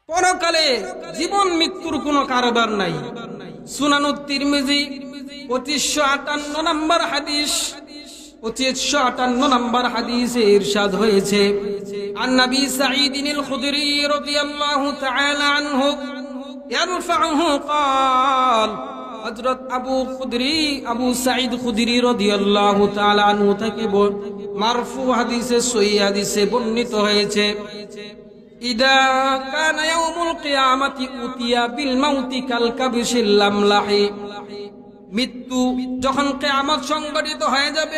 পরকালে জীবন মৃত্যুর কোনো কারবার নাই। সুনানুত তিরমিজি 2558 নম্বর হাদিস, 2558 নম্বর হাদিসে ইরশাদ হয়েছে, আন নবী সাঈদিনিল খুদরি রাদিয়াল্লাহু তাআলা আনহু ইয়ারফাউহু ক্বাল, হযরত আবু সাঈদ খুদরি রাদিয়াল্লাহু তাআলা আনহু থেকে মারফু হাদিসে সহিহ হাদিসে বর্ণিত হয়েছে, ইদা কানা ইয়াউমুল কিয়ামাতি উতিয়া বিল মাউতি কাল কাবশিল লামলাহি, মৃত্যু যখন কিয়ামত সংঘটিত হয়ে যাবে,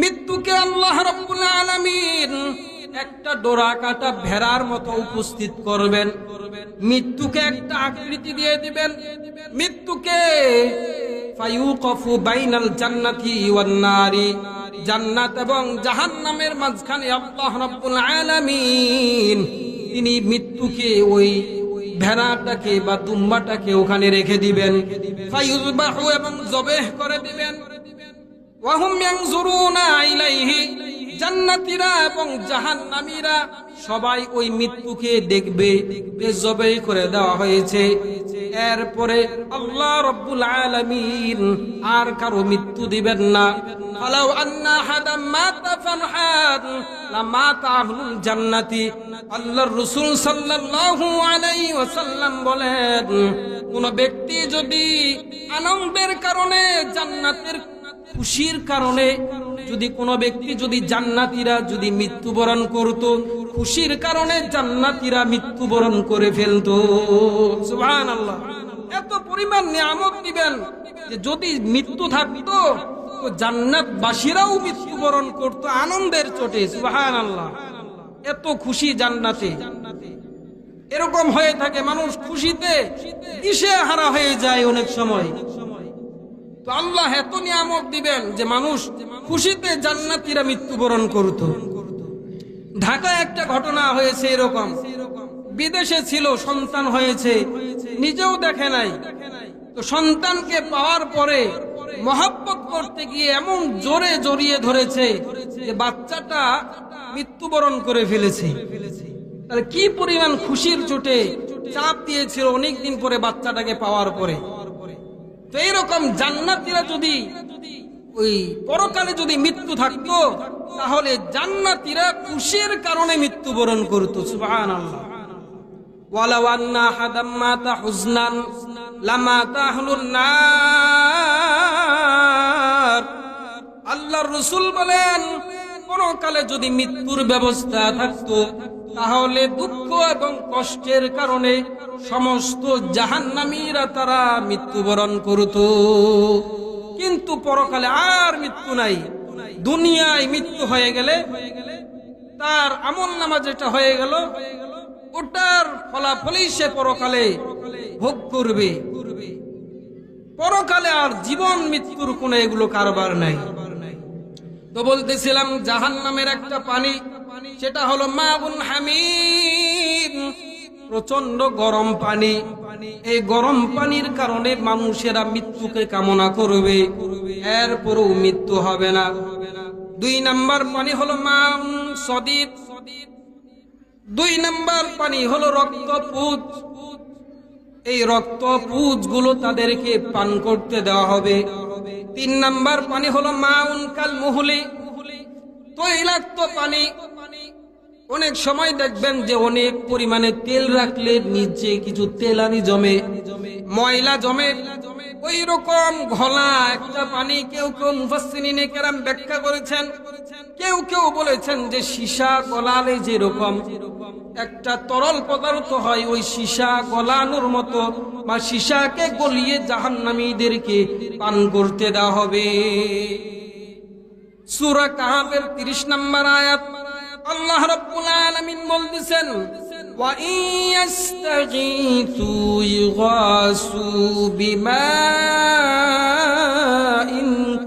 মৃত্যুকে আল্লাহ রাব্বুল আলামিন একটা ডোরা কাটা ভেড়ার মতো উপস্থিত করবেন, মৃত্যুকে একটা আকৃতি দিয়ে দিবেন, মৃত্যুকে ফায়ুকফু বাইনাল জান্নাতি ওয়ান নারি, জান্নাত এবং জাহান্নামের মাঝখানে আল্লাহ রাব্বুল আলামিন তিনি মৃত্যুকে ওই ভেড়াটাকে বা দুম্বাটাকে ওখানে রেখে দিবেন, ফায়ুযবাহু এবং জবেহ করে দিবেন, ওয়া হুম ইয়ানজুরুনা ইলাইহি, জান্নাতীরা এবং জাহান্নামীরা সবাই ওই মৃত্যুকে দেখবে যে জবেহ করে দেওয়া হয়েছে। এরপরে আল্লাহ রাব্বুল আলামিন আর কারো মৃত্যু দিবেন না। ফালাউ আন্না হাদাম মাতা ফারহান লামাতা আহলুল জান্নাতি, আল্লাহর রাসূল সাল্লাল্লাহু আলাইহি ওয়াসাল্লাম বলেন, কোন ব্যক্তি যদি আনন্দের কারণে, জান্নাতের খুশির কারণে, যদি কোনো ব্যক্তি যদি জান্নাতীরা যদি মৃত্যুবরণ করত, খুশির কারণে জান্নাতীরা মৃত্যুবরণ করে ফেলতো। সুবহানাল্লাহ, এত পরিমাণ নিয়ামত দিবেন যে যদি মৃত্যু থাকতো তো জান্নাতবাসীরাও মৃত্যুবরণ করত আনন্দের চোটে। সুবহানাল্লাহ, এত খুশি জান্নাতে। এরকম হয়ে থাকে, মানুষ খুশিতে দিশেহারা হয়ে যায় অনেক সময়। তো আল্লাহ এত নিয়ামত দিবেন যে মানুষ খুশিতে জান্নাতীরা মৃত্যুবরণ করত। ঢাকায় একটা ঘটনা হয়েছে এরকম, বিদেশে ছিল, সন্তান হয়েছে, নিজেও দেখে নাই, তো সন্তানকে পাওয়ার পরে মহব্বত করতে গিয়ে এমন জোরে জড়িয়ে ধরেছে যে বাচ্চাটা মৃত্যুবরণ করে ফেলেছে। তাহলে কি পরিমাণ খুশির চোটে চাপ দিয়েছিল অনেকদিন পরে বাচ্চাটাকে পাওয়ার পরে। তো এইরকম জান্নাতীরা যদি ওই পরকালে যদি মৃত্যু থাকতো, তাহলে জান্নাতীরা খুশির কারণে মৃত্যুবরণ করত। সুবহানাল্লাহ, ওয়ালাউ আন্না হাদাম মাতা হুজনান লামাতা আহলুন নার, আল্লাহর রাসূল বলেন, পরকালে যদি মৃত্যুর ব্যবস্থা থাকতো তাহলে দুঃখ এবং কষ্টের কারণে সমস্ত জাহান্নামীরা তারা মৃত্যুবরণ করত। কিন্তু পরকালে আর মৃত্যু নাই। দুনিয়ায় মৃত্যু হয়ে গেলে তার আমলনামা যেটা হয়ে গেল ওটার ফলাফলই সে পরকালে ভোগ করবে। পরকালে আর জীবন মৃত্যুর কোনো এগুলো কারবার নাই। তো বলতেছিলাম, জাহান্নামের একটা পানি, সেটা হলো মাউন হামিম, প্রচন্ড গরম পানি। এই গরম পানির কারণে মানুষেরা মৃত্যুকে কামনা করবে, এরপরেও মৃত্যু হবে না। 2 নাম্বার পানি হলো মাউন সদিদ, 2 নাম্বার পানি হলো রক্তপুঞ্জ। এই রক্তপুঞ্জ গুলো তাদেরকে পান করতে দেওয়া হবে। 3 নাম্বার পানি হলো মাউন কাল মুহলি, তৈলাক্ত পানি। অনেক সময় দেখবেন যে অনেক পরিমাণে তেল রাখলে নিচে কিছু তেলানি জমে, ময়লা জমে, ওই রকম ঘোলা একটা পানি। কেউ কেউ মুফাসসিরিনে কেরাম ব্যাখ্যা করেছেন, কেউ কেউ বলেছেন যে সীসা গলালে যেরকম একটা তরল পদার্থ হয়, ওই সীসা গলানোর মতো বা সীসাকে গলিয়ে জাহান্নামীদেরকে পান করতে দেওয়া হবে। সূরা কাহাফের 30 নম্বর আয়াত, আল্লাহ রাব্বুল আলামিন বলতেছেন, ওয়া ইয়াস্তাগীথু ইগাসু বিমাইন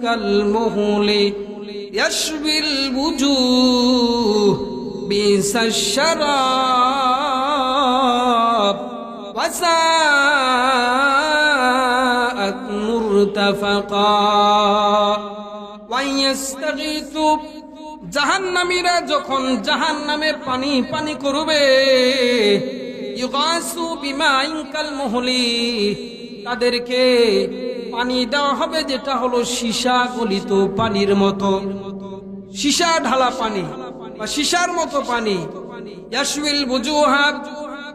কাল মুহলি ইয়াশবিল বুজুহ বিসাশ শারাব ওয়া সাআত মুরতাফাকা। ওয়া ইয়াস্তাগীথু, জাহান্নামীরা যখন জাহান্নামে পানি পানি করবে, ইগাসু বিমাইন কাল মুহলি, তাদেরকে পানি দেওয়া হবে যেটা হলো সীসা গলিত পানির মতো, সীসা ঢালা পানি বা সীসার মতো পানি। ইয়াশউইল বুজুহা,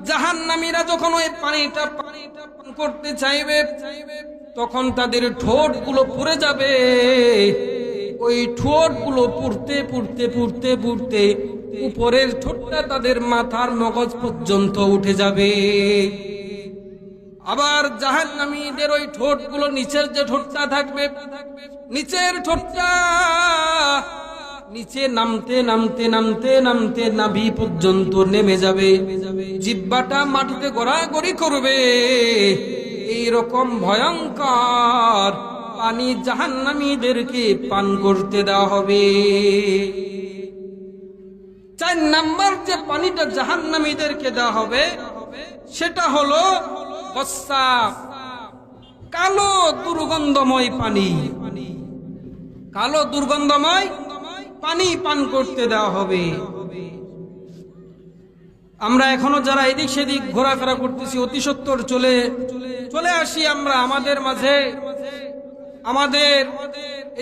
জাহান্নামীরা যখন ওই পানিটা পান করতে চাইবে তখন তাদের ঠোঁটগুলো পুড়ে যাবে। ওই ঠোঁটগুলো পুড়তে পুড়তে পুড়তে পুড়তে উপরের ঠোঁটটা তাদের মাথার মগজ পর্যন্ত উঠে যাবে। আবার জাহান্নামীদের ওই ঠোঁটগুলো নিচের যে ঠোঁটটা থাকবে, নিচের ঠোঁটটা নিচে নামতে নামতে নামতে নামতে নাভি পর্যন্ত নেমে যাবে, জিহ্বাটা মাটিতে গড়াগড়ি করবে। এইরকম ভয়ঙ্কর পানি জাহান্নামীদেরকে পান করতে দেওয়া হবে। 4 নাম্বার যে পানিটা জাহান্নামীদেরকে দেওয়া হবে সেটা হলো গস্সাক, কালো দুর্গন্ধময় পানি। কালো দুর্গন্ধময় পানি পান করতে দেওয়া হবে। আমরা এখনো যারা এদিক সেদিক ঘোরাফেরা করতেছি অতি সত্বর চলে আসি আমরা আমাদের মাঝে। আমাদের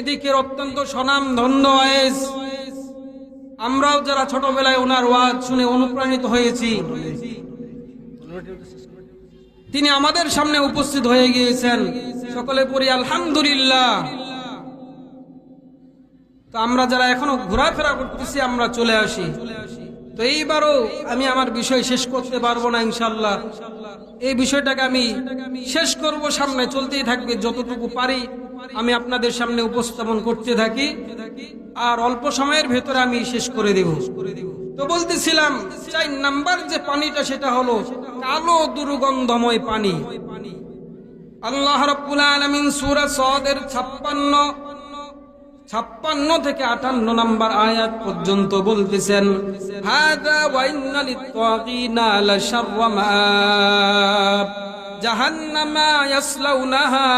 এদিকের অত্যন্ত স্বনামধন্য ওয়াইজ, আমরাও যারা ছোটবেলায় ওনার ওয়াজ শুনে অনুপ্রাণিত হয়েছি, তিনি আমাদের সামনে উপস্থিত হয়ে গিয়েছেন। সকলে পড়ি আলহামদুলিল্লাহ। তো আমরা যারা এখনো ঘোরাফেরা করতেছি আমরা চলে আসি। তো এইবারও আমি আমার বিষয় শেষ করতে পারবো না ইনশাআল্লাহ। এই বিষয়টাকে আমি শেষ করব, সামনে চলতেই থাকবে। যতটুকু পারি আমি আপনাদের সামনে উপস্থাপন করতে থাকি, আর অল্প সময়ের ভেতরে আমি শেষ করে দেব। তো বলতেছিলাম 4 নাম্বার যে পানিটা সেটা হলো কালো দুর্গন্ধময় পানি। আল্লাহ রাব্বুল আলামিন সূরা সাদের 56 থেকে 58 নাম্বার আয়াত পর্যন্ত বলতেছেন, হাযা ওয়া ইন্না লিত-তাগীনা লাশাররা মাআব জাহান্নামা ইয়াসলাউনাহা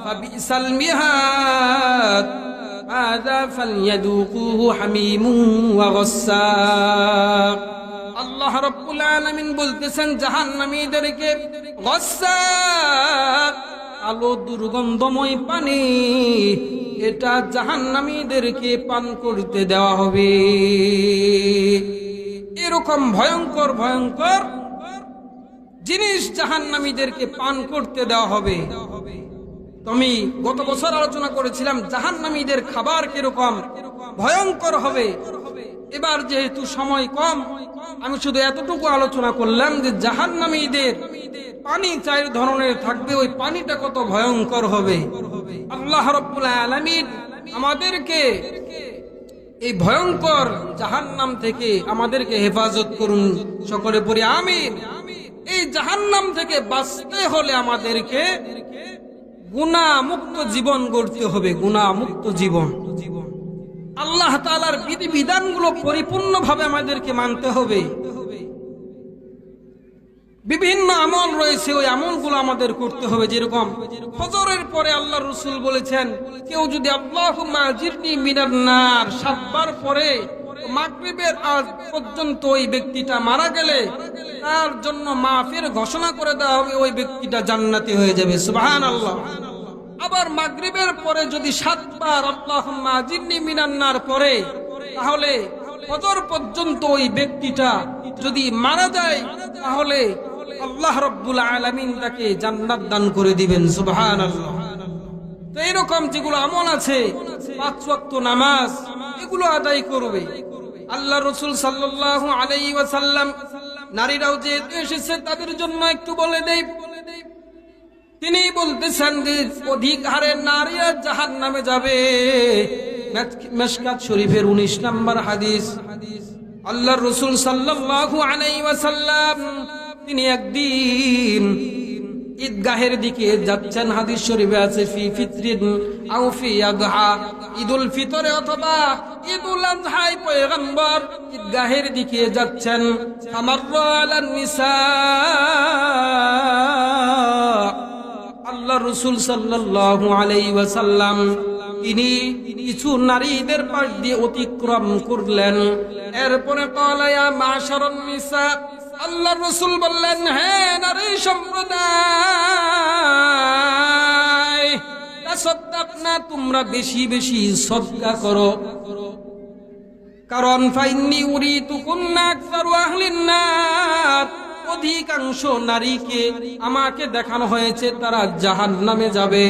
ফাবিসাল মিহাদ হাযা ফালইয়াদুকুহু হামীমুন ওয়া গাসসাক। আল্লাহ রাব্বুল আলামিন বলতেছেন জাহান্নামীদেরকে গাসসাক, কালো দুর্গন্ধময় পানি, এটা জাহান্নামীদেরকে পান করতে দেওয়া হবে। এরকম ভয়ঙ্কর ভয়ঙ্কর জিনিস জাহান্নামীদেরকে পান করতে দেওয়া হবে। আমি গত বছর আলোচনা করেছিলাম জাহান্নামীদের খাবার কিরকম ভয়ঙ্কর হবে। এবার যেহেতু সময় কম, আমি শুধু এতটুকু আলোচনা করলাম যে জাহান্নামীদের পানি 4 ধরনের থাকবে, ওই পানিটা কত ভয়ঙ্কর হবে। আল্লাহ রাব্বুল আলামিন আমাদেরকে এই ভয়ঙ্কর জাহান্নাম থেকে আমাদেরকে হেফাজত করুন। সকলে পড়ি আমিন। এই জাহান্নাম থেকে বাঁচতে হলে আমাদেরকে গুনাহ মুক্ত জীবন গড়তে হবে, গুনাহ মুক্ত জীবন। আল্লাহ তাআলার বিধিবিধানগুলো পরিপূর্ণভাবে আমাদেরকে মানতে হবে। বিভিন্ন আমল রয়েছে, ওই আমলগুলো আমাদের করতে হবে। যেরকম ফজরের পরে আল্লাহ রাসূল বলেছেন, কেউ যদি আল্লাহুম্মা আজিরনি মিনান নার 7 বার পরে মাগরিবের আজ পর্যন্ত ওই ব্যক্তিটা মারা গেলে তার জন্য মাফের ঘোষণা করে দেওয়া হবে, ওই ব্যক্তিটা জান্নাতি হয়ে যাবে। সুবহানাল্লাহ। আবার মাগরিবের পরে যদি 7 বার আল্লাহুম্মা আজিরনি মিনান নার পরে, তাহলে ফজর পর্যন্ত ওই ব্যক্তিটা যদি মারা যায় তাহলে আল্লাহ রাব্বুল আলামিন তাকে জান্নাত দান করে দিবেন। সুবহানাল্লাহ। তো এরকম যেগুলো আমল আছে, 5 ওয়াক্ত নামাজ, এগুলো আদায় করবে। আল্লাহ রাসূল সাল্লাল্লাহু আলাইহি ওয়াসাল্লাম, নারীরাও যে এসেছে তাদের জন্য একটু বলে দেই, তিনি বলতেছেন যে অধিক হারে নারীরা জাহান্নামে যাবে। মিশকাত শরীফের 19 নম্বর হাদিস। আল্লাহর রাসূল সাল্লাল্লাহু আলাইহি ওয়াসাল্লাম তিনি একদিন ঈদগাহের দিকে যাচ্ছেন। হাদিস শরীফে আছে ফি ফিতরিন আও ফি আযহা, ঈদুল ফিতরে অথবা ঈদুল আযহায় পয়গম্বর ঈদগাহের দিকে যাচ্ছেন। আমাররা আলান নিসা, আল্লাহ রাসূল সাল্লাল্লাহু আলাইহি ওয়াসাল্লাম তিনি কিছু নারীদের পাশ দিয়ে অতিক্রম করলেন। এরপরে ক্বালা ইয়া মাশারান নিসা, আল্লাহর রাসূল বললেন, হে নারী সম্প্রদায়, তাসাদদাকনা, তোমরা বেশি বেশি সদকা করো। কারণ ফাইন্নী উরিতুকুন্না আকসারু আহলিন নার, অধিকাংশ নারীকে আমাকে দেখানো হয়েছে তারা জাহান্নামে যাবে।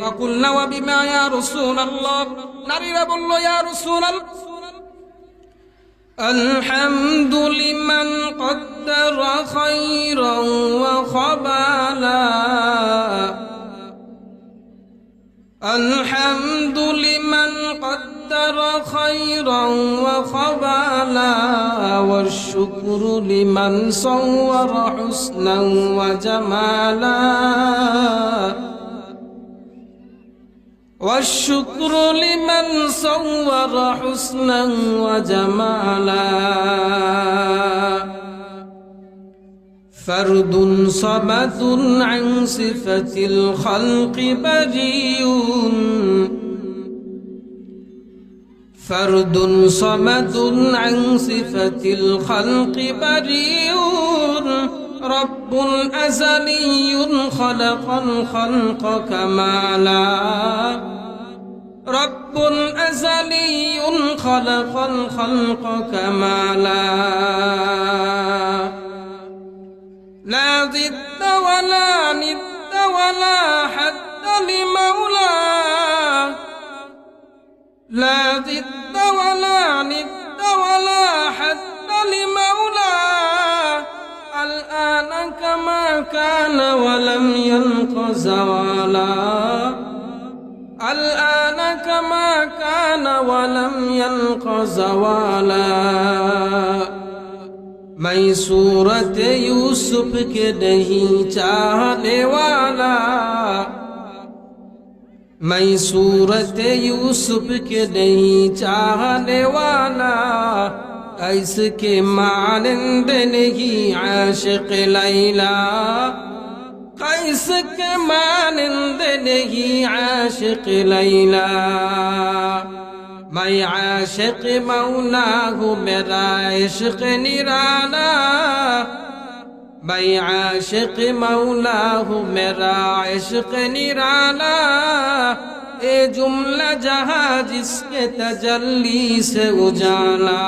ফাকুলনা ওয়া বিমা ইয়া রাসূলুল্লাহ, নারীরা বলল, ইয়া রাসূলুল্লাহ, الحمد لمن قدر خيرا وخبالا، الحمد لمن قدر خيرا وخبالا، والشكر لمن صور حسنا وجمالا، والشكر لمن صور حسنا وجمالا، فرد صمد عن صفة الخلق بريء، فرد صمد عن صفة الخلق بريء، رب أزلي خلق الخلق كمالا، رب أزلي خلق الخلق كمالا، لا ضد ولا ند ولا حد لمولاه، لا ضد ولا ند ولا حد لمولاه، الآن كما كان ولم يلق زوالا، الآن كما كان ولم يلق زوالا، मैं सूरत यूसुफ के नहीं चाहने वाला, मैं सूरत यूसुफ के नहीं चाहने वाला, इसके मानंद नहीं आशिक लैला, इसके मानंद नहीं आशिक लैला, मैं आशिक मौला हूँ मेरा इश्क निराला, मैं आशिक मौला हूँ मेरा इश्क निराला, ए जुमला जहाँ जिसके तजल्ली से उजाला,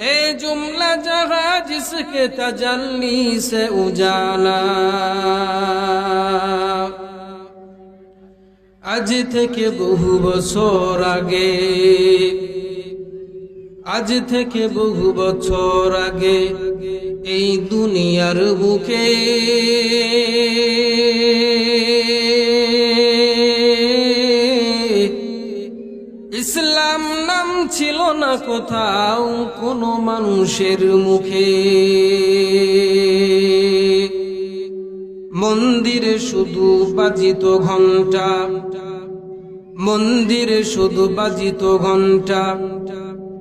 ए जुमला जहाँ जिसके तजल्ली से उजाला, আজ থেকে বহু বছর আগে, আজ থেকে বহু বছর আগে এই দুনিয়ার বুকে ইসলাম নাম ছিল না কোথাও কোনো মানুষের মুখে, মন্দিরে শুধু বাজিত ঘন্টা, মন্দিরে শুধু বাজিত ঘন্টা,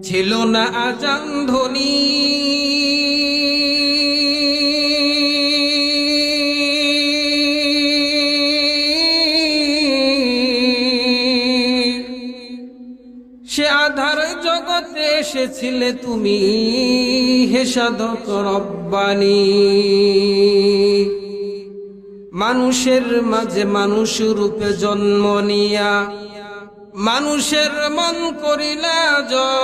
ছিল না আজান ধ্বনি, সে আধার জগতে এসেছিলে তুমি হে সাধক রব্বানী, মানুষের মাঝে মানুষ রূপে জন্ম নিয়া মানুষের মন করিলা জয়,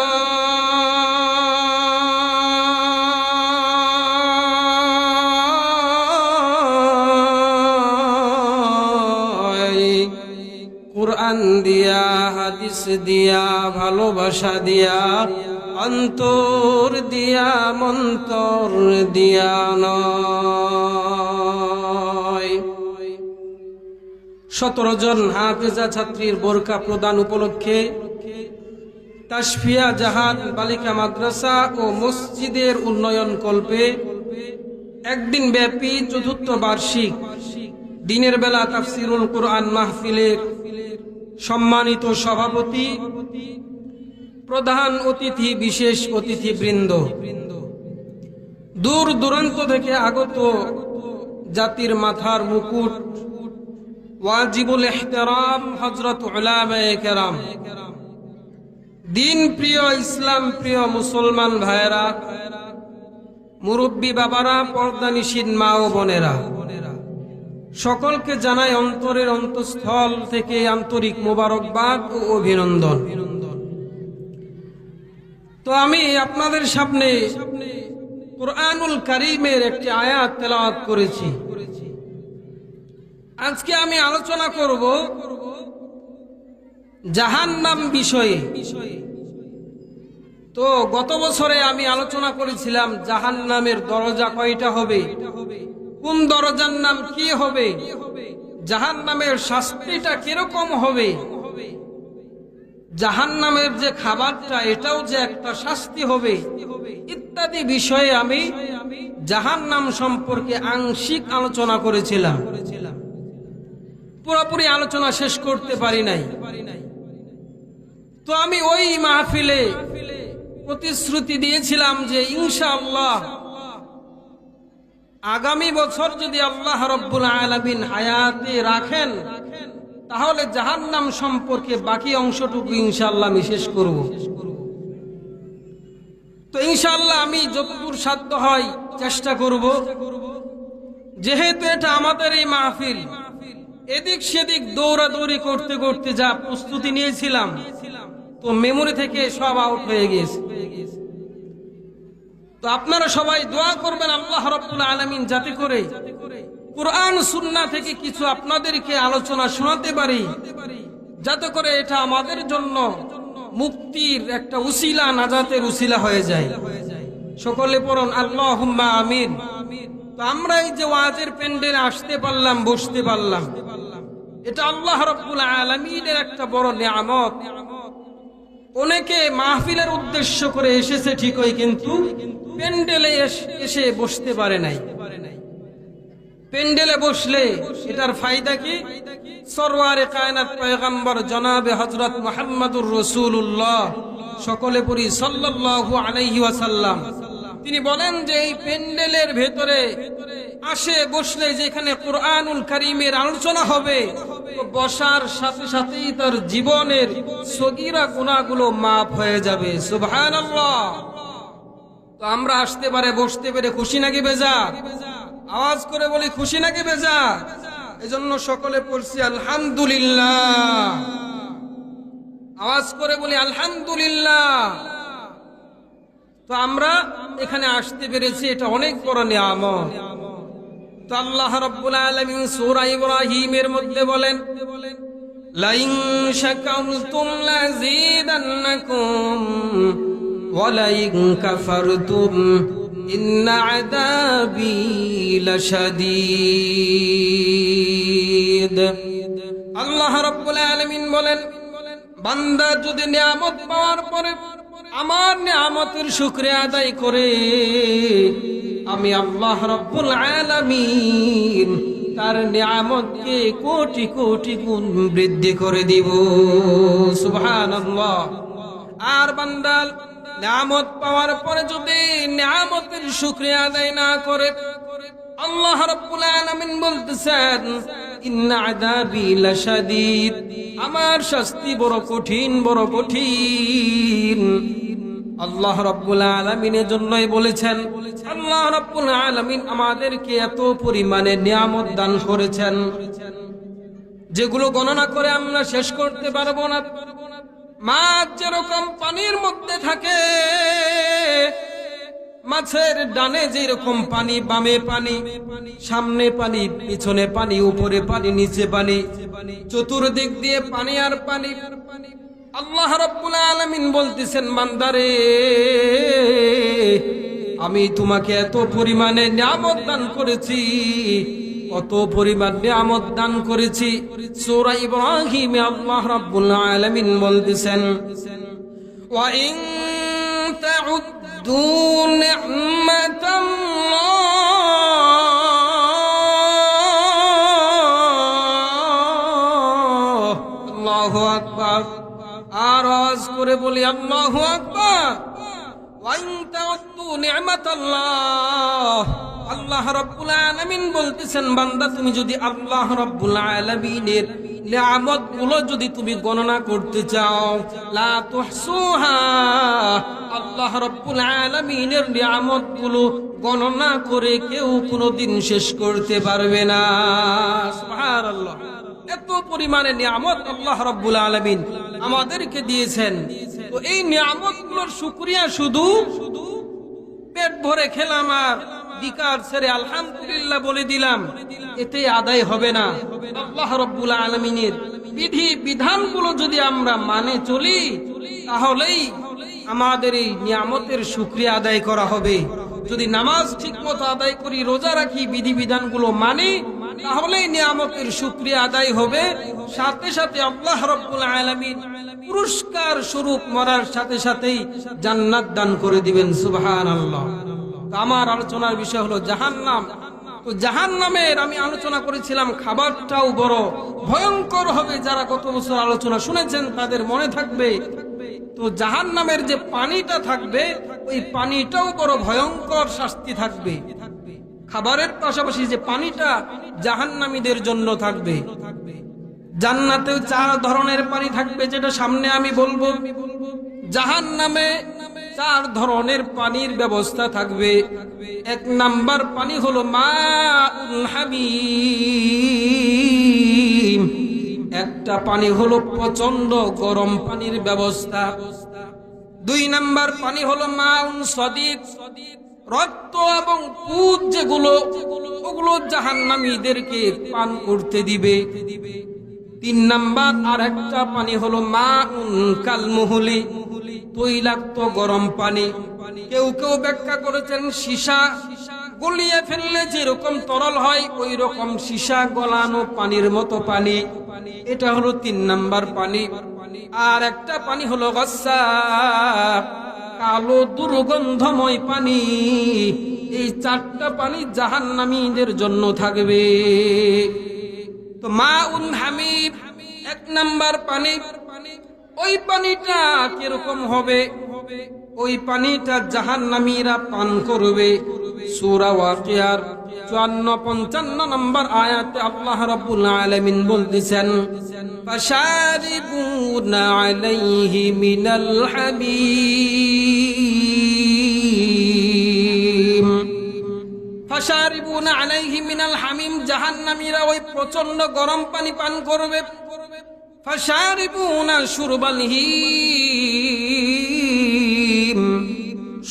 কুরআন দিয়া হাদিস দিয়া ভালোবাসা দিয়া অন্তর দিয়া মন্তর দিয়া নয়। 17 জন হাফেজা ছাত্রীর বোরকা প্রদান উপলক্ষে তাশফিয়া জাহান বালিকা মাদ্রাসা ও মসজিদের উন্নয়ন কল্পে একদিন ব্যাপী চতুর্থ বার্ষিক দিনের বেলা তাফসিরুল কুরআন মাহফিলের সম্মানিত সভাপতি, প্রধান অতিথি, বিশেষ অতিথিবৃন্দ, দূর দূরান্ত থেকে আগত জাতির মাথার মুকুট ওয়াজিবুল ইহতিরাম হযরত উলামায়ে কেরাম, দিন প্রিয় ইসলাম প্রিয় মুসলমান ভাইরা, মুরব্বী বাবারা, পর্দানিশীন মা ও বোনেরা, সকলকে জানাই অন্তরের অন্তঃস্থল থেকে আন্তরিক মোবারকবাদ ও অভিনন্দন। তো আমি আপনাদের সামনে কুরআনুল কারীমের একটি আয়াত তেলাওয়াত করেছি। আজকে আমি আলোচনা করব জাহান্নাম বিষয়ে। তো গত বছরে আমি আলোচনা করেছিলাম জাহান্নামের দরজা কয়টা হবে, কোন দরজার নাম কি হবে, জাহান্নামের শাস্তিটা কিরকম হবে, জাহান্নামের যে খাবারটা এটাও যে একটা শাস্তি হবে, ইত্যাদি বিষয়ে আমি জাহান্নাম সম্পর্কে আংশিক আলোচনা করেছিলাম। পুরোপুরি আলোচনা শেষ করতে পারি নাই। তো আমি ওই মাহফিলে প্রতিশ্রুতি দিয়েছিলাম যে ইনশাআল্লাহ আগামী বছর যদি আল্লাহ রাব্বুল আলামিন হায়াতে রাখেন তাহলে জাহান্নাম সম্পর্কে বাকি অংশটুকু ইনশাআল্লাহ আমি শেষ করব। তো ইনশাআল্লাহ আমি যতদূর সাধ্য হয় চেষ্টা করব। যেহেতু এটা আমাদের এই মাহফিল, এদিক সেদিক দৌড়াদৌড়ি করতে করতে যা প্রস্তুতি নিয়েছিলাম তো মেমোরি থেকে সব আউট হয়ে গেছে। তো আপনারা সবাই দোয়া করবেন আল্লাহ রাব্বুল আলামিন যাতে করে কুরআন সুন্নাহ থেকে কিছু আপনাদেরকে আলোচনা শোনাতে পারি, যাতে করে এটা আমাদের জন্য মুক্তির একটা উসিলা, নাজাতের উসিলা হয়ে যায়। সকলে পড়ুন আল্লাহুম্মা আমিন। তো আমরা এই যে ওয়াজের প্যান্ডেলে আসতে পারলাম, বসতে পারলাম, এটা আল্লাহ রাব্বুল আলামিনের একটা বড় নিয়ামত। অনেকে মাহফিলের উদ্দেশ্য করে এসেছে ঠিকই, কিন্তু প্যান্ডেলে এসে বসতে পারে নাই। প্যান্ডেলে বসলে এটার ফায়দা কি? সরওয়ারে কায়নাত পয়গম্বর জনাবে হযরত মুহাম্মদুর রাসূলুল্লাহ, সকলে পড়ি সাল্লাল্লাহু আলাইহি ওয়াসাল্লাম, তিনি বলেন যে এই প্যান্ডেলের ভেতরে আসে বসলে যেখানে কুরআনুল কারীমের আলোচনা হবে, তো বসার সাথে সাথেই তার জীবনের সগীরা গুনাহগুলো মাফ হয়ে যাবে। সুবহানাল্লাহ। তো আমরা আসতে পারে, বসতে পেরে খুশি নাকি বেজার? আওয়াজ করে বলি খুশি নাকি বেজার? এজন্য সকলে পড়ছি আলহামদুলিল্লাহ। আওয়াজ করে বলি আলহামদুলিল্লাহ। তো আমরা এখানে আসতে পেরেছি, এটা অনেক বড় নিয়ামত। তো আল্লাহ রাব্বুল আলামিন সূরা ইব্রাহিমের মধ্যে বলেন, লাইন শাকারতুম লাযীদান্নাকুম ওয়া লাইন কাফারতুম ইন্না আযাবী লাশাদীদ। আল্লাহ রাব্বুল আলামিন বলেন, বান্দা যদি নিয়ামত পাওয়ার পরে আমার নিয়ামতের শুকরিয়া আদায় করে, আমি আল্লাহ রাব্বুল আলামিন তার নিয়ামতকে কোটি কোটি গুণ বৃদ্ধি করে দিব। সুবহানাল্লাহ। আর বান্দা নিয়ামত পাওয়ার পরে যদি নিয়ামতের শুকরিয়া আদায় না করে, আল্লাহ রাব্বুল আলামিন বলতেছেন ইন্না আযাবী লাশাদীদ, আমার শাস্তি বড় কঠিন, বড় কঠিন। আল্লাহ রাব্বুল আলামিনের জন্যই বলেছেন, আল্লাহ রাব্বুল আলামিন আমাদেরকে এত পরিমাণে নিয়ামত দান করেছেন যেগুলো গণনা করে আমরা শেষ করতে পারবো না। মাছ যেরকম পানির মধ্যে থাকে, মাছের ডানে যেরকম পানি, বামে পানি, সামনে পানি, পিছনে পানি, উপরে পানি, নিচে পানি, চতুর্দিক দিয়ে পানি আর পানি। আল্লাহ রাব্বুল আলামিন বলতেছেন, বান্দারে আমি তোমাকে এত পরিমাণে নিয়ামত দান করেছি, কত পরিমাণ নিয়ামত দান করেছি। সূরা ইব্রাহিমে আল্লাহ রাব্বুল আলামিন বলতেছেন, ওয়া ইন তাউদ্দু নি'মাতাল্লাহ, আল্লাহু আকবার। আর আওয়াজ করে বলি আল্লাহু আকবার। ওয়া ইন তাউদ্দু নি'মাতাল্লাহ, আল্লাহ রাব্বুল আলামিন বলতেছেন, বান্দা তুমি যদি আল্লাহ রাব্বুল আলামিনের নিয়ামত গুলো যদি তুমি গণনা করতে চাও, লা তুহসুহা, আল্লাহ রাব্বুল আলামিনের নিয়ামত গুলো গণনা করে কেউ কোনোদিন শেষ করতে পারবে না। সুবহানাল্লাহ, এত পরিমাণে নিয়ামত আল্লাহ রাব্বুল আলামিন আমাদেরকে দিয়েছেন। তো এই নিয়ামত গুলোর শুকরিয়া শুধু পেট ভরে খেলাম আর বিকার ছেড়ে আলহামদুলিল্লাহ বলে দিলাম, এতে আদায় হবে না। আল্লাহ রাব্বুল আলামিনের বিধি বিধানগুলো যদি আমরা মানে চলি, তাহলেই আমাদের এই নিয়ামতের শুকরিয়া আদায় করা হবে। যদি নামাজ ঠিক মতো আদায় করি, রোজা রাখি, বিধি বিধানগুলো মানি, তাহলেই নিয়ামতের শুকরিয়া আদায় হবে। সাথে সাথে আল্লাহ রাব্বুল আলামিন পুরস্কার স্বরূপ মরার সাথে সাথেই জান্নাত দান করে দিবেন। সুবহানাল্লাহ। আমার আলোচনার বিষয় হলো জাহান্নাম। তো জাহান্নামের আমি আলোচনা করেছিলাম, খাবারটাও বড় ভয়ঙ্কর হবে। যারা গত বছর আলোচনা শুনেছেন তাদের মনে থাকবে। তো জাহান্নামের যে পানিটা থাকবে, ওই পানিটাও বড় ভয়ঙ্কর শাস্তি থাকবে। খাবারের পাশাপাশি যে পানিটা জাহান্নামীদের জন্য থাকবে। জান্নাতেও 4 ধরনের পানি থাকবে, যেটা সামনে আমি বলবো। জাহান্নামে 4 ধরনের পানির ব্যবস্থা থাকবে। 1 নাম্বার পানি হলো মাউন হামিম, একটা পানি হলো প্রচন্ড গরম পানির ব্যবস্থা। 2 নাম্বার পানি হলো মাউন সদিদ, রক্ত এবং পুজ যেগুলো, ওগুলো জাহান্নামীদেরকে পান করতে দিবে। 3 নাম্বার আর একটা পানি হলো মাউন কালমুহলি, তৈলাক্ত গরম পানি। কেউ কেউ ব্যাখ্যা করেছেন সীসা গলিয়ে ফেললে যেরকম তরল হয়, ওই রকম সীসা গলানো পানির মতো পানি। এটা হলো 3 নাম্বার পানি। আর একটা পানি হলো গাসসাক, কালো দুর্গন্ধময় পানি। এই 4টা পানি জাহান্নামীদের জন্য থাকবে। তো মাউন হামিম 1 নাম্বার পানি। ওই পানিটা কিরকম হবে? ওই পানিটা জাহান্নামীরা পান করবে। সূরা ওয়াকিয়ার 54-55 নম্বর আয়াতে আল্লাহ রাব্বুল আলামিন বলতেছেন, ফাশারিবুনা আলাইহি মিনাল হামিম। ফাশারিবুনা আলাইহি মিনাল হামিম, জাহান্নামীরা ওই প্রচন্ড গরম পানি পান করবে। ফাশারিবুনা শুরবাল হিম,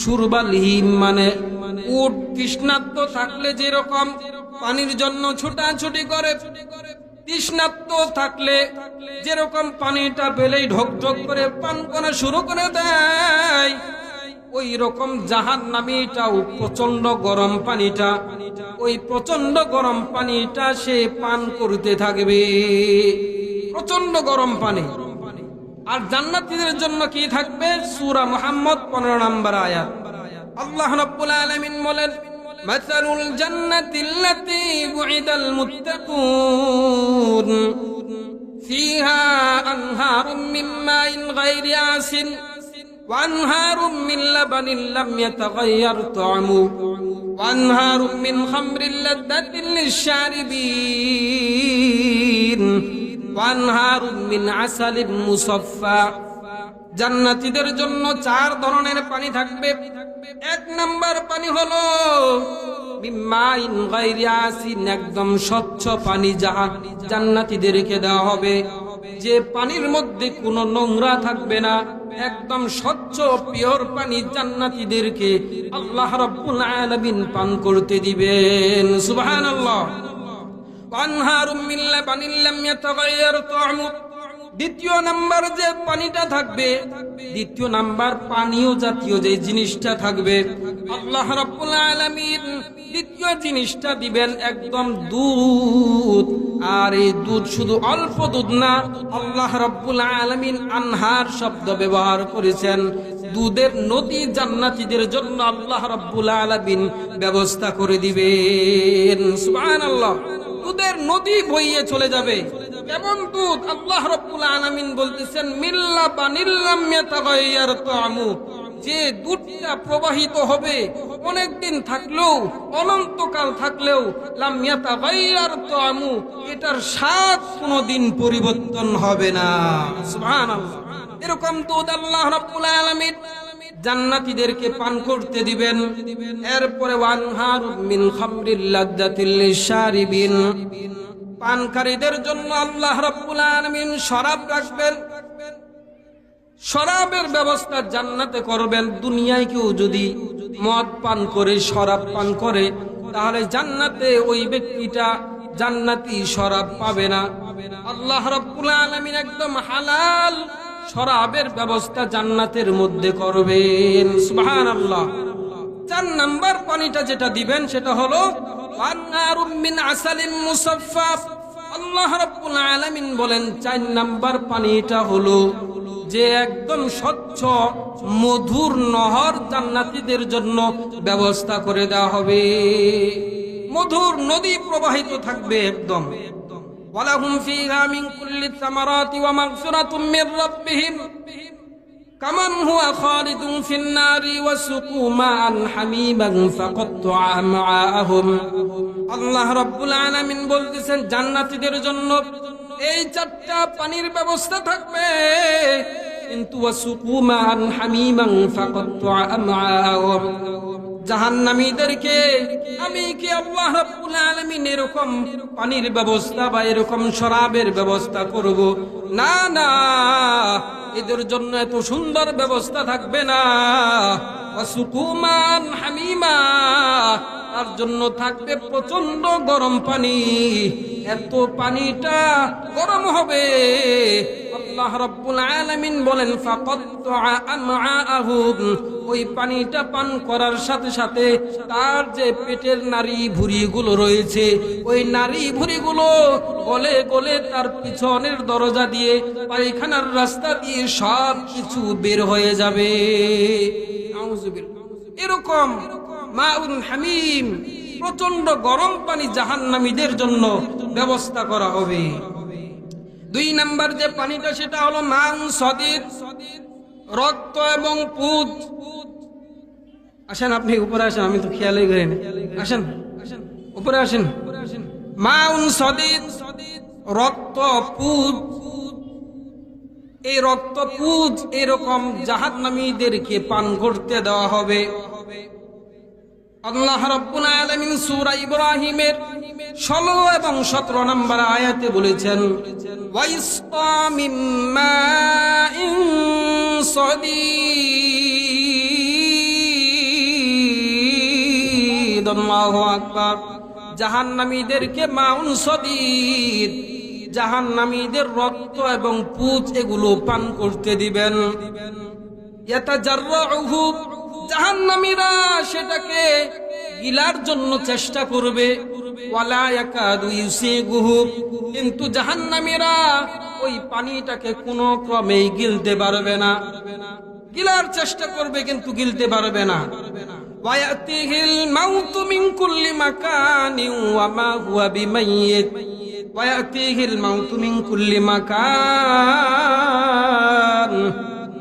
শুরবাল হিম মানে উট তৃষ্ণার্ত থাকলে যেরকম পানির জন্য ছোটাছুটি করে, তৃষ্ণার্ত থাকলে যেরকম পানিটা পেলেই ঢক ঢক করে পান করা শুরু করে দেয়, ওই রকম জাহান্নামীটাও প্রচন্ড গরম পানিটা, ওই প্রচন্ড গরম পানিটা সে পান করতে থাকবে। প্রচন্ড গরম পানি। আর জান্নাতীদের জন্য কি থাকবে? সূরা মুহাম্মদ 15 নম্বর আয়াত আল্লাহ রাব্বুল আলামিন বলেন, মাসালুল জান্নাতিল্লাতী বুইদাল মুত্তাকুন ফিহা আনহারুম মিন মাইন গায়রি আসিন ওয়া আনহারুম মিন লাবানিন লাম ইয়াতাগায়্যার তা'মু ওয়া আনহারুম মিন খামরিল লাযযাতিন লিশ-শারিবিন ওয়া আনহারুম মিন আসালিম মুসাফফা। জান্নাতীদের জন্য 4 ধরনের পানি থাকবে। 1 নাম্বার পানি হলো মিম্মাইন গায়রি আসিন, একদম স্বচ্ছ পানি জান্নাতীদেরকে দেওয়া হবে, যে পানির মধ্যে কোনো নোংরা থাকবে না, একদম স্বচ্ছ পিওর পানি জান্নাতীদেরকে আল্লাহ রাব্বুল আলামিন পান করতে দিবেন। সুবহানাল্লাহ। আনহারুম মিন লাবানিন লাম ইয়াতাগায়্যার তা'মু, দ্বিতীয় নাম্বার যে পানিটা থাকবে, দ্বিতীয় নাম্বার পানীয় জাতীয় যে জিনিসটা থাকবে, আল্লাহ রাব্বুল আলামিন দ্বিতীয় জিনিসটা দিবেন একদম দুধ। আর এই দুধ শুধু অল্প দুধ না, আল্লাহ রাব্বুল আলামিন আনহার শব্দ ব্যবহার করেছেন। দুধের নদী জান্নাতীদের জন্য আল্লাহ রাব্বুল আলামিন ব্যবস্থা করে দিবেন। সুবহানাল্লাহ। দুধের নদী বইয়ে চলে যাবে। কেমন দুধ? আল্লাহ রাব্বুল আলামিন বলতেছেন, মিল্লা বানিল্লাম ইয়াতাগায়্যার তা'মু, যে দুধটা প্রবাহিত হবে অনেকদিন থাকলেও, অনন্তকাল থাকলেও, লাম ইয়াতাগায়্যার তাআমু, এটার স্বাদ কোনোদিন পরিবর্তন হবে না। সুবহানাল্লাহ। এরকম দুধ আল্লাহ রাব্বুল আলামিন জান্নাতীদেরকে পান করতে দিবেন। এরপরে ওয়ানহারুম মিন খামরিল লাযযাতিল লিশারিবিন, পানকারীদের জন্য আল্লাহ রাব্বুল আলামিন শরাব রাখবেন। শরাবের ব্যবস্থা জান্নাতে করবেন। দুনিয়ায় কেউ যদি মদ পান করে, শরাব পান করে, তাহলে জান্নাতে ওই ব্যক্তিটা জান্নাতি শরাব পাবে না। আল্লাহ রাব্বুল আলামিন একদম হালাল শরাবের ব্যবস্থা জান্নাতের মধ্যে করবেন। সুবহানাল্লাহ। 4 নাম্বার পানিটা যেটা দিবেন সেটা হলো ওয়ান্নারুম মিন আসালিন মুসাফফা। আল্লাহ রাব্বুল আলামিন বলেন 4 নাম্বার পানিটা হলো যে একদম স্বচ্ছ মধুর নহর জান্নাতীদের জন্য ব্যবস্থা করে দেওয়া হবে। মধুর নদী প্রবাহিত থাকবে একদম। ওয়ালাহুম ফীহা মিন কুল্লি সামারাতি ওয়া মাগফিরাতুম মির রাব্বিহিম কামান হুয়া খালিদুন ফিন নারি ওয়া সুকু মা'আন হামিমান ফাকাত্তা'a আমআআহুম। আল্লাহ রাব্বুল আলামিন বলতেছেন জান্নাতীদের জন্য এই 4টা পানির ব্যবস্থা থাকবে, কিন্তু ওয়া সুকু মা'আন হামিমান ফাকাত্তা'a আমআআহুম। জাহান্নামীদেরকে আমি কি আল্লাহ রাব্বুল আলামিন এরকম পানির ব্যবস্থা বা এরকম শরাবের ব্যবস্থা করব? না না, এদের জন্য এত সুন্দর ব্যবস্থা থাকবে না। ওয়াসুকুমান হামিমা, তার জন্য থাকবে প্রচন্ড গরম পানি। এত পানিটা গরম হবে, আল্লাহ রাব্বুল আলামিন বলেন ফাকাত্তা'a আমআআহুম, ওই পানিটা পান করার সাথে সাথে তার যে পেটের নারী ভুঁড়িগুলো রয়েছে, ওই নারী ভুঁড়িগুলো গলে গলে তার পিছনের দরজা দিয়ে, পায়খানার রাস্তা দিয়ে সব কিছু বের হয়ে যাবে। আউযুবিল্লাহ। এরকম মাউন হামিম, প্রচন্ড গরম পানি জাহান্নামীদের জন্য ব্যবস্থা করা হবে। 2 নাম্বার যে পানিটা সেটা হলো মাউন সদিদ, রক্ত এবং পুজ। আসেন আপনি উপরে আসেন, আমি তো খেয়ালই করি না। আসেন উপরে আসেন। মাউন সদিদ, রক্ত পুজ। এই রক্ত পুজ এরকম জাহান্নামীদেরকে পান করতে দেওয়া হবে। আল্লাহ রাব্বুল আলামিন সূরা ইব্রাহিমের 16 এবং 17 নম্বর আয়াতে বলেছেন ওয়াইসকা মিন মাইন সদীদ। আল্লাহু আকবার। জাহান্নামীদেরকে মাউন সদীদ, জাহান্নামীদের রক্ত এবং পুজ এগুলো পান করতে দিবেন। ইয়াতাজাররুহু, জাহান্নামীরা সেটাকে গিলার জন্য চেষ্টা করবে। ওয়ালা ইয়াকাদু ইউসিগুহু, কিন্তু জাহান্নামীরা ওই পানিটাকে কোনো ক্রমেই গিলতে পারবে না। গিলার চেষ্টা করবে কিন্তু গিলতে পারবে না। ওয়ায়াতিহিল মাউতু মিন কুল্লি মাকানিন ওয়া মা হুয়া বিমাইয়িত, ওয়ায়াতিহিল মাউতু মিন কুল্লি মাকান।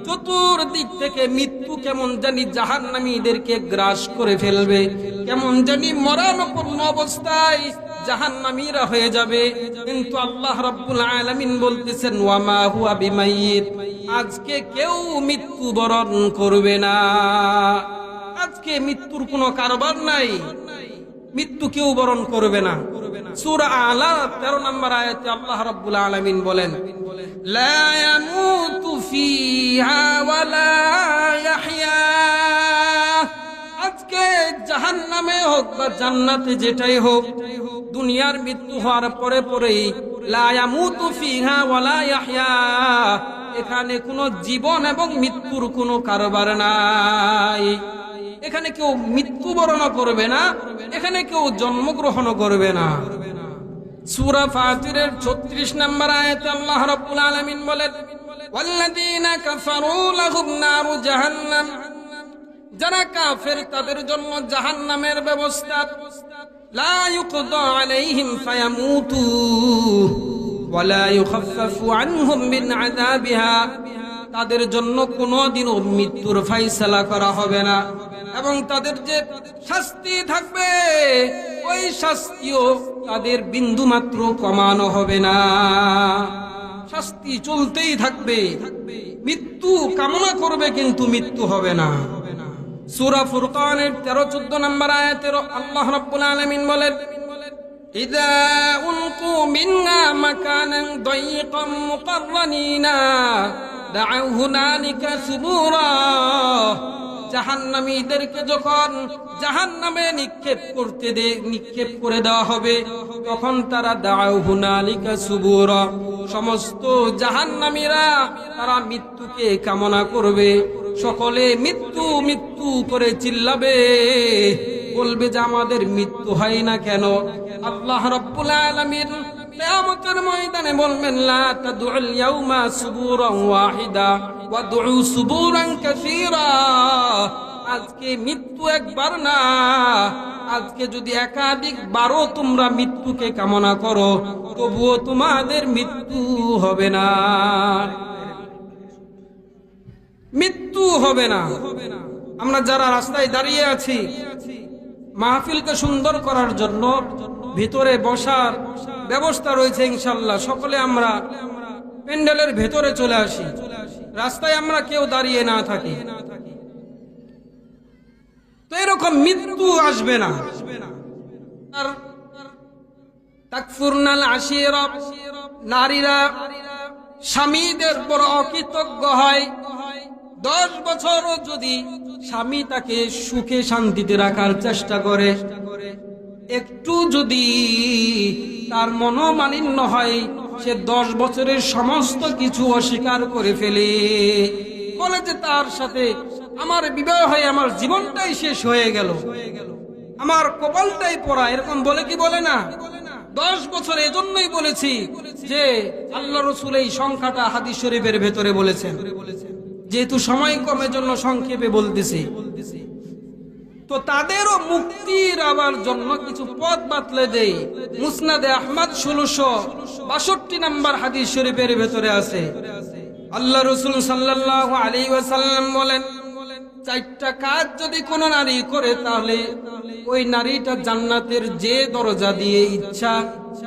চতুর্দিক থেকে মৃত্যু কেমন জানি জাহান্নামীদেরকে গ্রাস করে ফেলবে, কেমন জানি মরণাপন্ন অবস্থায় জাহান্নামীরা হয়ে যাবে। কিন্তু আল্লাহ রাব্বুল আলামিন বলতেছেন ওয়া মা হুয়া বিমাইয়িত, আজকে কেউ মৃত্যুবরণ করবে না। আজকে মৃত্যুর কোনো কারবার নাই, মৃত্যু কেউ বরণ করবে না। সূরা আলা 13 নম্বর আয়াতে আল্লাহ রাব্বুল আলামিন বলেন লা ইয়ামুতু ফিহা ওয়া লা ইয়াহইয়া। আজকে জাহান্নামে হোক বা জান্নাতে যেটাই হোক, দুনিয়ার মৃত্যু হওয়ার পরে পরেই লা ইয়ামুতু ফিহা ওয়া লা ইয়াহইয়া, এখানে কোনো জীবন এবং মৃত্যুর কোনো কারবার নাই। এখানে কেউ মৃত্যুবরণ করবে না, এখানে কেউ জন্মগ্রহণ করবে না। সূরা ফাতিরের 36 নম্বর আয়াতে আল্লাহ রাব্বুল আলামিন বলেন ওয়াল্লাযীনা কাফারু লাহুম নারু জাহান্নাম, যারা কাফের তাদের জন্য জাহান্নামের ব্যবস্থা। লা ইউকদা আলাইহিম ফায়ামুতু ওয়া লা ইউখাফফাফু আনহুম মিন আযাবিহা, তাদের জন্য কোনোদিনও মৃত্যুর ফায়সালা করা হবে না, এবং তাদের যে শাস্তি থাকবে ওই শাস্তিও তাদের বিন্দু মাত্র কমানো হবে না, শাস্তি চলতেই থাকবে। মৃত্যু কামনা করবে কিন্তু মৃত্যু হবে না। সূরা ফুরকানের 13-14 নম্বর আয়াতে আল্লাহ রাব্বুল আলামিন বলেন, ইযা উলকু মিন্না মাকানান দায়িকাম মুকাররানিনা দাউ হুনালিকা সুবুরা। জাহান্নামীদেরকে যখন জাহান্নামে নিক্ষেপ করে দেওয়া হবে, তখন তারা দাউ হুনালিকা সুবুরা, সমস্ত জাহান্নামীরা তারা মৃত্যুকে কামনা করবে, সকলে মৃত্যু মৃত্যু করে চিল্লাবে, বলবে যে আমাদের মৃত্যু হয় না কেন। আল্লাহ রাব্বুল আলামিন কিয়ামতের ময়দানে বলবেন, লা তাদউল ইয়াউমা সুবুরান ওয়াহিদা ওয়াদউ সুবুরান কাসীরা। আজকে মৃত্যু একবার না, আজকে যদি একাধিক বারও তোমরা মৃত্যুকে কামনা করো, তবুও তোমাদের মৃত্যু হবে না, মৃত্যু হবে না। আমরা যারা রাস্তায় দাঁড়িয়ে আছি, মাহফিলকে সুন্দর করার জন্য ভিতরে বসার ব্যবস্থা রয়েছে ইনশাআল্লাহ। সকলে আমরা প্যান্ডেলের ভেতরে চলে আসি, রাস্তায় আমরা কেউ দাঁড়িয়ে না থাকি, তো এরকম মৃত্যু আসবে না। আর তাকফুরনাল আশিরা, নারীরা স্বামীদের বড় অকৃতজ্ঞ হয়। 10 বছরও যদি স্বামী তাকে সুখে শান্তিতে রাখার চেষ্টা করে, একটু যদি তার মনোমালিন্য হয়, সে 10 বছরের সমস্ত কিছু অস্বীকার করে ফেলে, বলে যে তার সাথে আমার বিবাহ হয়ে আমার জীবনটাই শেষ হয়ে গেল, আমার কপালটাই পড়া, এরকম বলে কি বলে না? 10 বছর এজন্যই বলেছি যে আল্লাহ রাসূল এই সংখ্যাটা হাদিস শরীফের ভেতরে বলেছেন, যেহেতু সময় কমের জন্য সংক্ষেপে বলতেছি। তো তাদেরও মুক্তির আবার জন্য কিছু পথ বাতলে দেই। মুসনাদে আহমদ 1662 নম্বর হাদিস শরীফের ভেতরে আছে, আল্লাহ রাসূল সাল্লাল্লাহু আলাইহি ওয়াসাল্লাম বলেন, 4টা কাজ যদি কোনো নারী করে, তাহলে ওই নারীটা জান্নাতের যে দরজা দিয়ে ইচ্ছা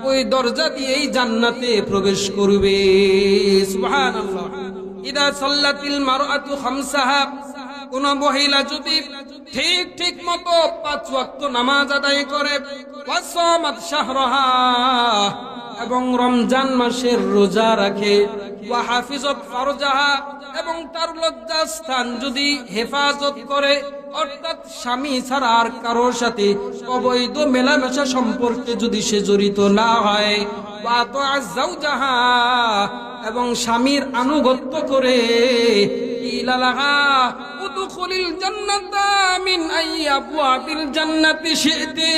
ওই দরজা দিয়েই জান্নাতে প্রবেশ করবে। সুবহানাল্লাহ। ইদা সাল্লাতিল মারআতু খামসাহা, কোন মহিলা যদি ঠিক মতো 5 ওয়াক্ত নামাজ আদায় করে, ওয়াসামাত শাহরাহা, এবং রমজান মাসের রোজা রাখে, ওয়া হাফিজাত ফারজাহা, এবং তার লজ্জাস্থান যদি হেফাজত করে, অর্থাৎ স্বামী ছাড়া আর কারোর সাথে অবৈধ মেলামেশা সম্পর্কে যদি সে জড়িত না হয়, ওয়া তাআজ যাওজাহা, এবং স্বামীর আনুগত্য করে, ইলালাহা উদখুলিল জান্নাতা মিন আইয়ি আবওয়াবিল জান্নাতি শি'তি।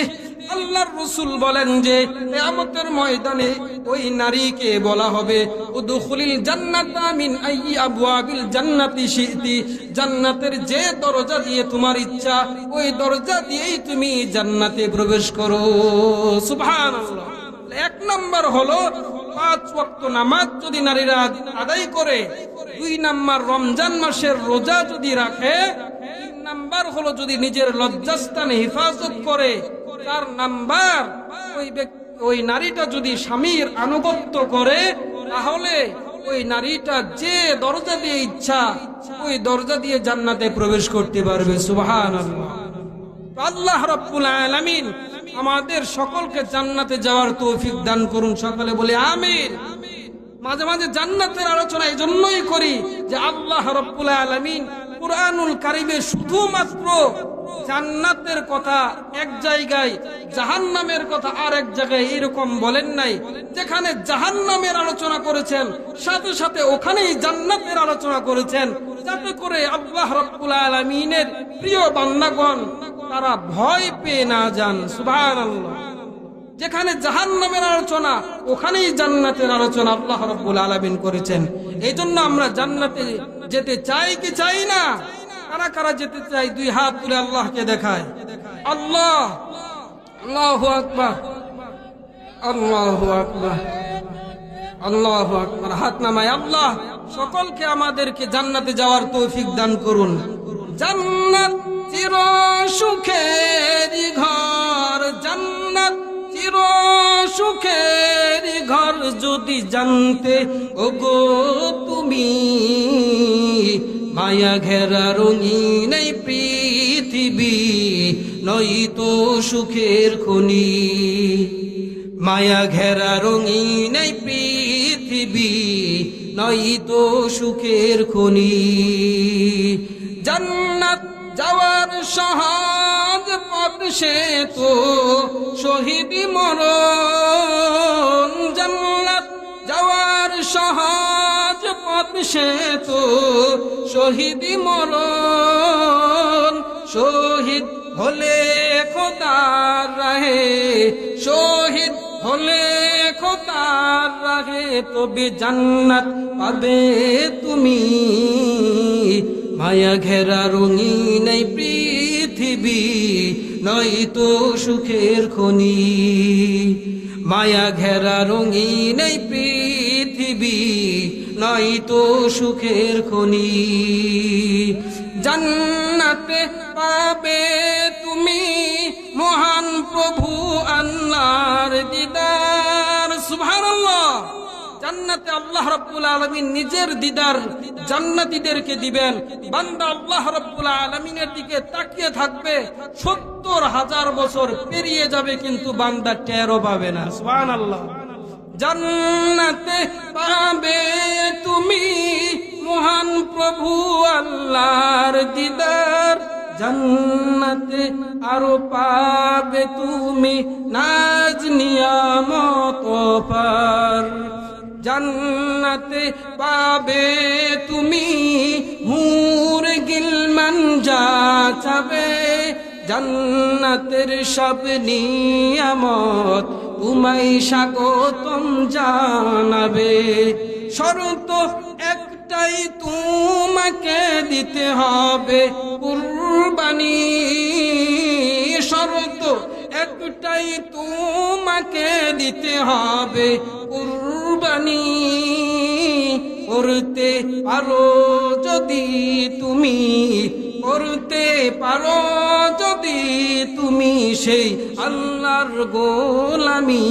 আল্লাহর রাসূল বলেন যে কিয়ামতের ময়দানে ওই নারীকে বলা হবে, উদখুলিল জান্নাতা মিন আইয়ি আবওয়াবিল জান্নাতি শি'তি, জান্নাতের যে দরজা দিয়ে তোমার ইচ্ছা ওই দরজা দিয়েই তুমি জান্নাতে প্রবেশ করো। সুবহানাল্লাহ। 1 নাম্বার হলো 5 ওয়াক্ত নামাজ যদি নারীরা আদায় করে, 2 নাম্বার রমজান মাসের রোজা যদি রাখে, 3 নাম্বার হলো যদি নিজের লজ্জাস্থানে হেফাজত করে, 4 নাম্বার ওই নারীটা যদি স্বামীর আনুগত্য করে, তাহলে ওই নারীটা যে দরজা দিয়ে ইচ্ছা ওই দরজা দিয়ে জান্নাতে প্রবেশ করতে পারবে। সুবহানাল্লাহ। আল্লাহ রাব্বুল আলামিন আমাদের সকলকে জান্নাতে যাওয়ার তৌফিক দান করুন, সকলে বলি আমিন। মাঝে মাঝে জান্নাতের আলোচনা এই জন্যই করি যে আল্লাহ রাব্বুল আলামিন কুরআনুল কারীমে শুধুমাত্র জান্নাতের কথা এক জায়গায়, জাহান্নামের কথা আর এক জায়গায় এরকম বলেন নাই। যেখানে জাহান্নামের আলোচনা করেছেন সাথে সাথে ওখানেই জান্নাতের আলোচনা করেছেন, যাতে করে আল্লাহ রাব্বুল আলামিনের প্রিয় বান্দাগণ তারা ভয় পেয়ে না যান। সুবহানাল্লাহ। যেখানে জাহান্নামের আলোচনা ওখানেই জান্নাতের আলোচনা আল্লাহ রাব্বুল আলামিন করেছেন। এই জন্য আমরা জান্নাতে যেতে চাই কি চাই না? কারা কারা যেতে চাই 2 হাত তুলে আল্লাহকে দেখায়। আল্লাহ, আল্লাহু আকবার, আল্লাহু আকবার, আল্লাহু আকবার। হাত নামায়। আল্লাহ সকলকে আমাদেরকে জান্নাতে যাওয়ার তৌফিক দান করুন। জান্নাত চির সুখের ঘর, জান্নাত চির সুখের ঘর, যদি জানতে ওগো তুমি, মায়া ঘেরা রঙিন এই পৃথিবী নয়তো সুখের খনি। মায়া ঘেরা রঙিন এই পৃথিবী নয়তো সুখের খনি। জান্নাত যাওয়ার সহজ পথ সে তো শহীদি মরণ, জান্নাত যাওয়ার সহজ পথ সে তো শহীদি মরণ। শহীদ হলে খোদার রাহে, শহীদ হলে খোদার রাহে, তবে জান্নাত পাবে তুমি। মায়া ঘেরা রঙিন এই পৃথিবী নয়তো সুখের খনি। মায়া ঘেরা রঙিন এই পৃথিবী নয়তো সুখের খনি। জান্নাতে পাবে তুমি মহান প্রভু আল্লাহর দিদার। সুবহানাল্লাহ। জান্নাতে আল্লাহ রাব্বুল আলামিন নিজের দিদার জান্নাতীদেরকে দিবেন। বান্দা আল্লাহ রাব্বুল আলামিনের দিকে তাকিয়ে থাকবে, ৭০,০০০ বছর পেরিয়ে যাবে কিন্তু বান্দা টেরও পাবে না। সুবহানাল্লাহ। জান্নাতে পাবে তুমি মহান প্রভু আল্লাহর দিদার, জান্নাতে আরো পাবে তুমি নাজ নিয়ামত পার। জান্নাতে পাবে তুমি হুর গিলমান যা চাবে, জান্নাতের সব নিয়ামত তোমায় স্বাগতম জানাবে। শর্ত একটাই তোমাকে দিতে হবে কুরবানি, শর্ত একটাই তোমাকে দিতে হবে কুরবানি। করতে পারো যদি তুমি, করতে পারো যদি তুমি সেই আল্লাহর গোলামি।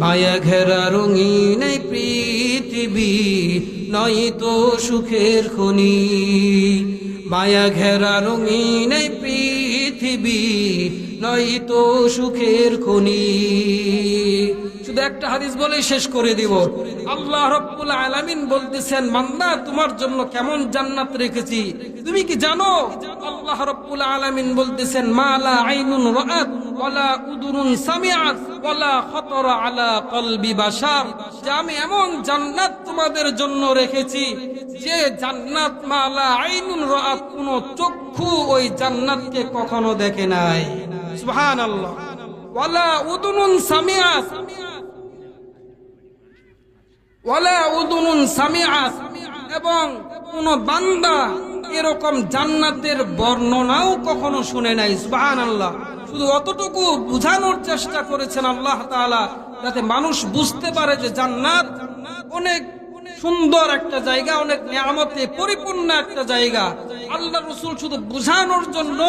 মায়া ঘেরা রঙিন এই পৃথিবী নয়তো সুখের খনি। মায়া ঘেরা রঙিন এই পৃথিবী নয়তো সুখের খনি। শুধু একটা হাদিস বলেই শেষ করে দিব। আল্লাহ রাব্বুল আলামিন বলতেছেন, বান্দা তোমার জন্য কেমন জান্নাত রেখেছি তুমি কি জানো? আল্লাহ রাব্বুল আলামিন বলতেছেন, মালা আইনুন রাআত ওয়ালা উদুনুন সামিআত ওয়ালা খাতারা আলা কলবি বাশার, যে আমি এমন জান্নাত তোমাদের জন্য রেখেছি যে জান্নাত মালা আইনুন রাআত, কোন চক্ষু ওই জান্নাতকে কখনো দেখে নাই। সুবহানাল্লাহ। ওয়ালা উদুনুন সামিআত, ওয়ালা উদুনুন সামিআত, এবং কোন বান্দা এরকম জান্নাতের বর্ণনাও কখনো শুনে নাই। সুবহানাল্লাহ। শুধু অতটুকু বুঝানোর চেষ্টা করেছেন আল্লাহ তাআলা, যাতে মানুষ বুঝতে পারে যে জান্নাত অনেক সুন্দর একটা জায়গা, অনেক নিয়ামতে পরিপূর্ণ একটা জায়গা। আল্লাহ রাসূল শুধু বুঝানোর জন্য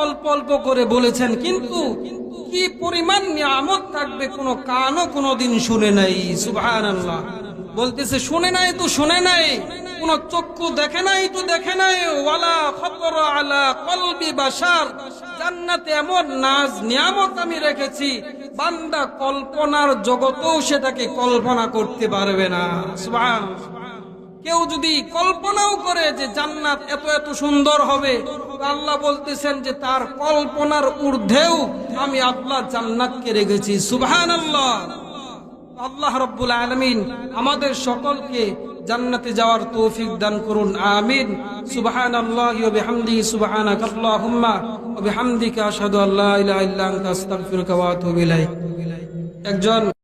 অল্প অল্প করে বলেছেন, কিন্তু কি পরিমাণ নিয়ামত থাকবে কোন কানও কোনদিন শুনে নাই। সুবহানাল্লাহ। বলতেছে শুনে নাই তো শুনে নাই, কোন চক্ষু দেখে নাই তো দেখে নাই। ওয়ালা খাতারা আলা কলবি বাশার, জান্নাতে এমন নাজ নিয়ামত আমি রেখেছি বান্দা কল্পনার জগতেও সেটাকে কল্পনা করতে পারবে না। সুবহানাল্লাহ। কেউ যদি কল্পনাও করে যে জান্নাত এত এত সুন্দর হবে, আল্লাহ বলতেছেন যে তার কল্পনার ঊর্ধ্বেও আমি আল্লাহ জান্নাতকে রেখেছি। সুবহানাল্লাহ। আল্লাহ রাব্বুল আলামিন আমাদের সকলকে জান্নাতে যাওয়ার তৌফিক দান করুন। আমিন। সুবহানাল্লাহি ওয়া বিহামদিহি, সুবহানাকাল্লাহুম্মা ওয়া বিহামদিকা আশহাদু আল্লা ইলাহা ইল্লা আনতা আস্তাগফিরুকা ওয়া আতুবু ইলাইক। একজন